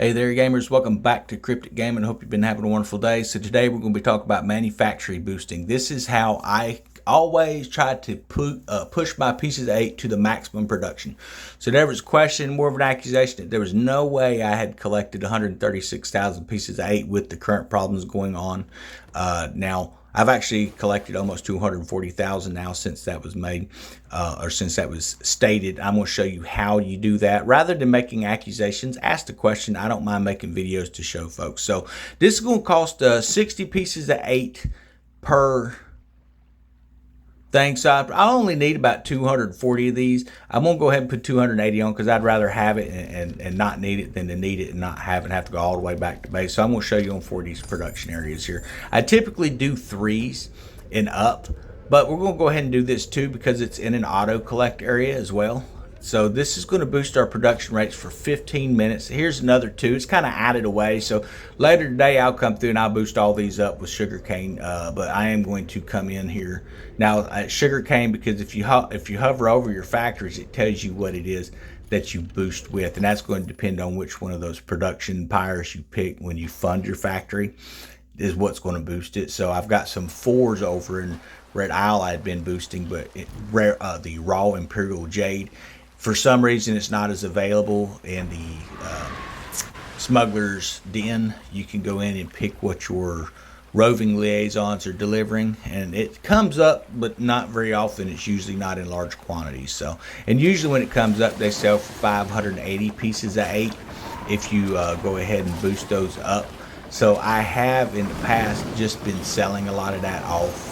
Hey there gamers, welcome back to Cryptic Gaming. Hope you've been having a wonderful day. So today we're going to be talking about manufacturing boosting. This is how I always try to push my pieces of 8 to the maximum production. So there was a question, more of an accusation, that there was no way I had collected 136,000 pieces of 8 with the current problems going on. Now I've actually collected almost 240,000 now since that was made, or since that was stated. I'm going to show you how you do that. Rather than making accusations, ask the question. I don't mind making videos to show folks. So this is going to cost 60 pieces of 8 per thing. So I only need about 240 of these. I'm going to go ahead and put 280 on because I'd rather have it and not need it than to need it and not have to go all the way back to base. So I'm going to show you on 4 of these production areas here. I typically do 3s and up, but we're going to go ahead and do this too because it's in an auto collect area as well. So this is going to boost our production rates for 15 minutes. Here's another 2. It's kind of added away. So later today I'll come through and I'll boost all these up with sugarcane. But I am going to come in here now sugarcane, because if you hover over your factories, it tells you what it is that you boost with, and that's going to depend on which one of those production pyres you pick when you fund your factory is what's going to boost it. So I've got some 4s over in Red Isle I'd been boosting, but the raw Imperial Jade, for some reason it's not as available in the Smuggler's Den. You can go in and pick what your roving liaisons are delivering, and it comes up, but not very often. It's usually not in large quantities. So, and usually when it comes up, they sell for 580 pieces of 8 if you go ahead and boost those up. So I have in the past just been selling a lot of that off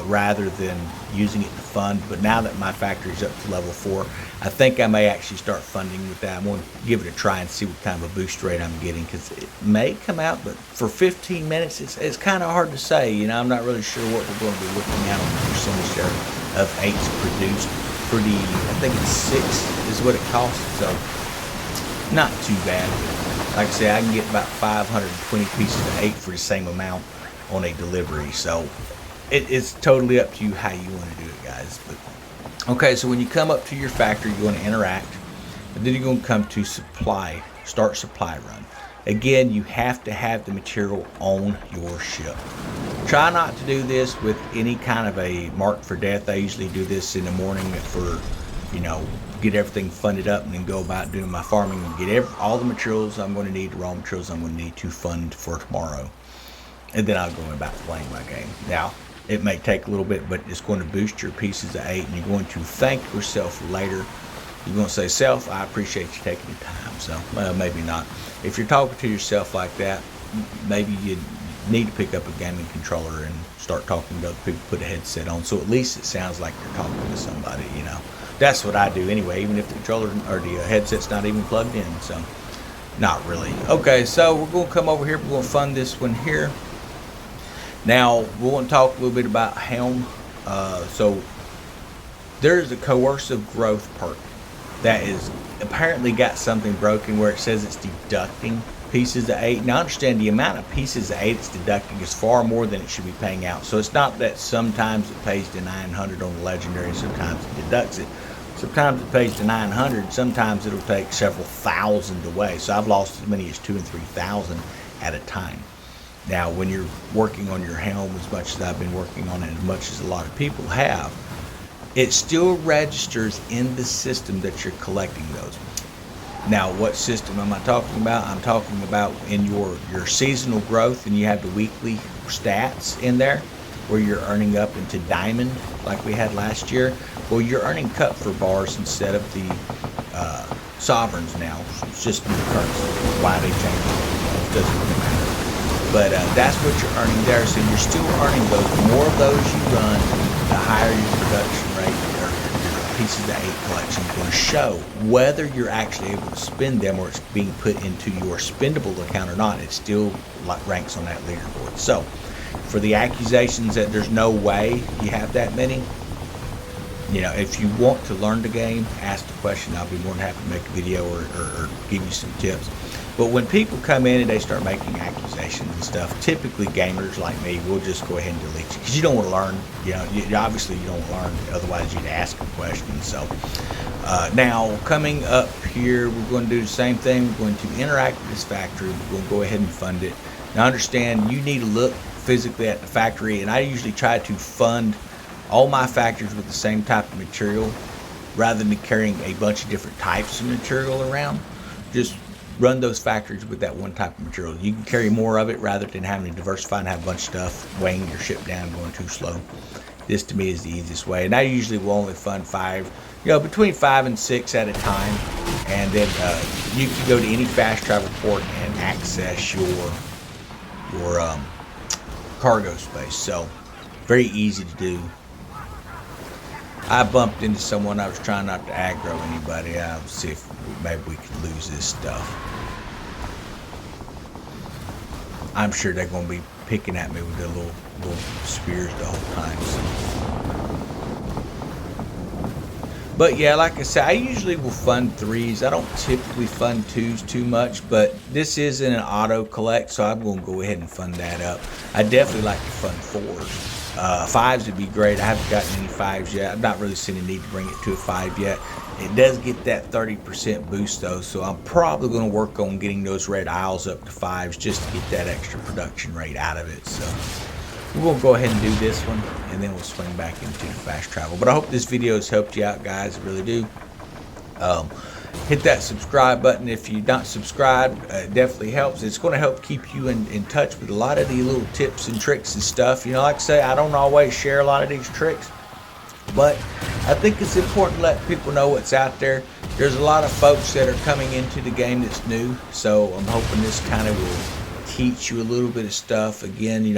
rather than using it to fund. But now that my factory's up to level 4, I think I may actually start funding with that. I'm going to give it a try and see what kind of a boost rate I'm getting, because it may come out, but for 15 minutes it's kind of hard to say. You know, I'm not really sure what we're going to be looking at on the percentage there of 8s produced for the, I think it's 6 is what it costs. So not too bad. Like I say, I can get about 520 pieces of 8 for the same amount on a delivery. So it's totally up to you how you want to do it, guys. But okay, so when you come up to your factory, you're going to interact, and then you're going to come to start supply run. Again, you have to have the material on your ship. Try not to do this with any kind of a mark for death. I usually do this in the morning for, get everything funded up and then go about doing my farming and get all the materials I'm going to need, the raw materials I'm going to need to fund for tomorrow. And then I'll go about playing my game. Now, it may take a little bit, but it's going to boost your pieces of 8, and you're going to thank yourself later. You're going to say, "Self, I appreciate you taking your time." So, well, maybe not. If you're talking to yourself like that, maybe you need to pick up a gaming controller and start talking to other people, put a headset on, so at least it sounds like you're talking to somebody, That's what I do anyway, even if the controller or the headset's not even plugged in, so not really. Okay, so we're going to come over here. We're going to fund this one here. Now, we want to talk a little bit about Helm. So there's a coercive growth perk that is apparently got something broken where it says it's deducting pieces of 8. Now, understand the amount of pieces of 8 it's deducting is far more than it should be paying out. So it's not that sometimes it pays to 900 on the legendary, sometimes it deducts it. Sometimes it pays to 900, sometimes it'll take several thousand away. So I've lost as many as 2,000 and 3,000 at a time. Now, when you're working on your Helm as much as I've been working on it, as much as a lot of people have, it still registers in the system that you're collecting those. Now, what system am I talking about? I'm talking about in your seasonal growth, and you have the weekly stats in there where you're earning up into diamond like we had last year. Well, you're earning cut for bars instead of the sovereigns now. It's just new currency. Why they changed it, it doesn't really matter. But that's what you're earning there. So you're still earning those. The more of those you run, the higher your production rate or your pieces of 8 collection is going to show. Whether you're actually able to spend them or it's being put into your spendable account or not, it still ranks on that leaderboard. So for the accusations that there's no way you have that many, if you want to learn the game, ask the question. I'll be more than happy to make a video or give you some tips. But when people come in and they start making accusations and stuff, typically gamers like me will just go ahead and delete you because you don't want to learn. Obviously you don't want to learn, otherwise you'd ask a question. So now coming up here, we're going to do the same thing. We're going to interact with this factory. We're going to go ahead and fund it. Now understand, you need to look physically at the factory, and I usually try to fund all my factories with the same type of material rather than carrying a bunch of different types of material around. Just run those factories with that one type of material. You can carry more of it rather than having to diversify and have a bunch of stuff weighing your ship down, going too slow. This to me is the easiest way, and I usually will only fund 5, between 5 and 6 at a time, and then you can go to any fast travel port and access your cargo space. So very easy to do. I bumped into someone. I was trying not to aggro anybody. I'll see if maybe we could lose this stuff. I'm sure they're going to be picking at me with their little spears the whole time. So. But yeah, like I said, I usually will fund 3s. I don't typically fund 2s too much, but this isn't an auto collect, so I'm going to go ahead and fund that up. I definitely like to fund 4s. 5s would be great. I haven't gotten any 5s yet. I'm not really seeing a need to bring it to a 5 yet. It does get that 30% boost though, so I'm probably going to work on getting those red aisles up to 5s just to get that extra production rate out of it. So we're going to go ahead and do this one, and then we'll swing back into the fast travel. But I hope this video has helped you out, guys. I really do. Hit that subscribe button if you're not subscribed. It definitely helps. It's going to help keep you in touch with a lot of the little tips and tricks and stuff. Like I say, I don't always share a lot of these tricks, but I think it's important to let people know what's out there. There's a lot of folks that are coming into the game that's new, so I'm hoping this kind of will teach you a little bit of stuff. Again,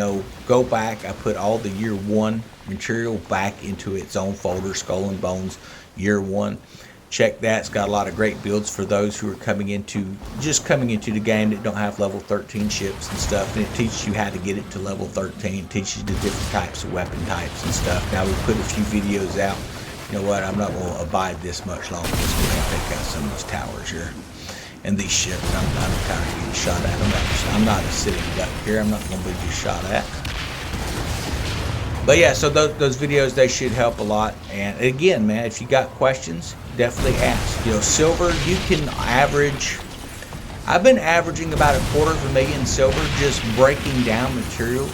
go back. I put all the year 1 material back into its own folder, Skull and Bones year 1. Check that. It's got a lot of great builds for those who are coming into the game that don't have level 13 ships and stuff, and it teaches you how to get it to level 13. It teaches you the different types of weapon types and stuff. Now we put a few videos out. You know what, I'm not going to abide this much longer. Let's go ahead and take out some of these towers here and these ships. I'm kind of getting shot at. I'm not a sitting duck here. I'm not going to be just shot at. But yeah, so those videos, they should help a lot. And again, man, if you got questions, definitely ask. Silver, you can average. I've been averaging about $250,000 silver just breaking down materials,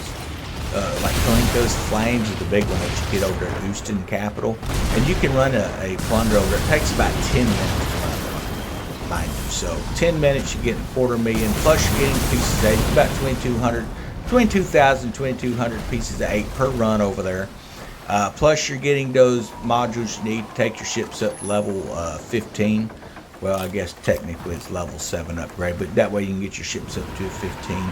like Colinco's Flames is the big one that you get over at Houston Capital, and you can run a plunder over. It takes about 10 minutes to run one, mind you. So 10 minutes, you're getting $250,000. Plus, you're getting pieces of 8, about 2,200. Between 2,000 2,200 pieces of 8 per run over there. Plus you're getting those modules you need to take your ships up to level 15. Well, I guess technically it's level 7 upgrade, but that way you can get your ships up to 15.